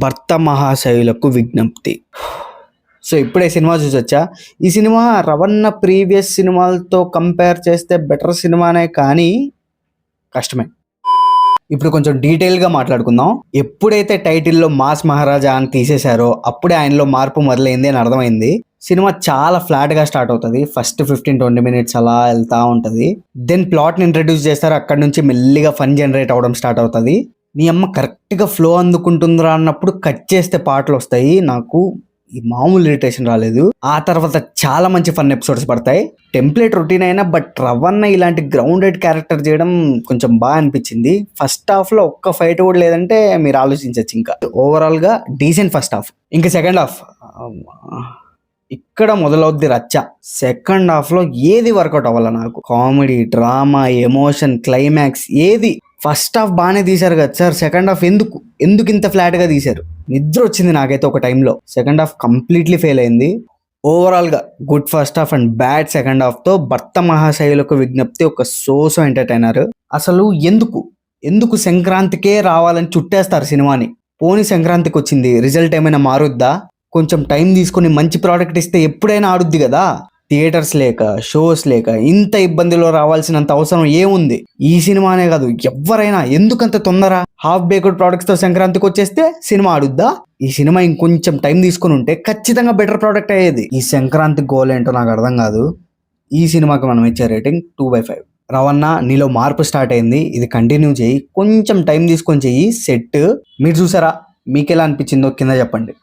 భర్త మహాశయులకు విజ్ఞప్తి. సో ఇప్పుడే సినిమా చూసొచ్చా. ఈ సినిమా రవణ ప్రీవియస్ సినిమాలతో కంపేర్ చేస్తే బెటర్ సినిమానే, కానీ కష్టమే. ఇప్పుడు కొంచెం డీటెయిల్గా మాట్లాడుకుందాం. ఎప్పుడైతే టైటిల్లో మాస్ మహారాజా అని తీసేశారో అప్పుడే ఆయనలో మార్పు మొదలైంది అని అర్థమైంది. సినిమా చాలా ఫ్లాట్గా స్టార్ట్ అవుతుంది. ఫస్ట్ 15-20 మినిట్స్ అలా వెళ్తూ ఉంటుంది. దెన్ ప్లాట్ని ఇంట్రడ్యూస్ చేస్తారు. అక్కడ నుంచి మెల్లిగా ఫన్ జనరేట్ అవ్వడం స్టార్ట్ అవుతుంది. నీ అమ్మ కరెక్ట్గా ఫ్లో అందుకుంటుందిరా అన్నప్పుడు కట్ చేస్తే పాటలు వస్తాయి. నాకు ఈ మామూలు ఇరిటేషన్ రాలేదు. ఆ తర్వాత చాలా మంచి ఫన్ ఎపిసోడ్స్ పడతాయి. టెంప్లెట్ రొటీన్ అయినా బట్ రవణ ఇలాంటి గ్రౌండెడ్ క్యారెక్టర్ చేయడం కొంచెం బాగా అనిపించింది. ఫస్ట్ హాఫ్ లో ఒక్క ఫైట్ కూడా లేదంటే మీరు ఆలోచించవచ్చు. ఇంకా ఓవరాల్ గా డీసెంట్ ఫస్ట్ హాఫ్. ఇంకా సెకండ్ హాఫ్ ఇక్కడ మొదలవుద్ది రచ్చ. సెకండ్ హాఫ్ లో ఏది వర్కౌట్ అవ్వాల నాకు. కామెడీ, డ్రామా, ఎమోషన్, క్లైమాక్స్ ఏది. ఫస్ట్ హాఫ్ బాగానే తీశారు కదా సార్, సెకండ్ హాఫ్ ఎందుకు ఇంత ఫ్లాట్ గా తీశారు? నిద్ర వచ్చింది నాకైతే ఒక టైంలో. సెకండ్ హాఫ్ కంప్లీట్లీ ఫెయిల్ అయింది. ఓవరాల్ గా good first half and bad second half తో భర్త మహాశయులకు విజ్ఞప్తి ఒక సోసో ఎంటర్టైనర్. అసలు ఎందుకు సంక్రాంతికే రావాలని చుట్టేస్తారు సినిమాని. పోనీ సంక్రాంతికి వచ్చింది, రిజల్ట్ ఏమైనా మారుద్దా? కొంచెం టైం తీసుకుని మంచి ప్రోడక్ట్ ఇస్తే ఎప్పుడైనా ఆడుద్ది కదా. థియేటర్స్ లేక, షోస్ లేక ఇంత ఇబ్బందిలో రావాల్సినంత అవసరం ఏముంది? ఈ సినిమానే కాదు, ఎవరైనా ఎందుకంత తొందర? హాఫ్ బేక్డ్ ప్రోడక్ట్స్ తో సంక్రాంతికి వచ్చేస్తే సినిమా ఆడుద్దా? ఈ సినిమా ఇంకొంచెం టైం తీసుకుని ఉంటే ఖచ్చితంగా బెటర్ ప్రోడక్ట్ అయ్యేది. ఈ సంక్రాంతి గోల్ ఏంటో నాకు అర్థం కాదు. ఈ సినిమాకి మనం ఇచ్చే రేటింగ్ 2/5. రవణ, నీలో మార్పు స్టార్ట్ అయింది. ఇది కంటిన్యూ చేయి, కొంచెం టైం తీసుకొని చెయ్యి, సెట్. మీరు చూసారా? మీకు ఎలా అనిపించిందో కింద చెప్పండి.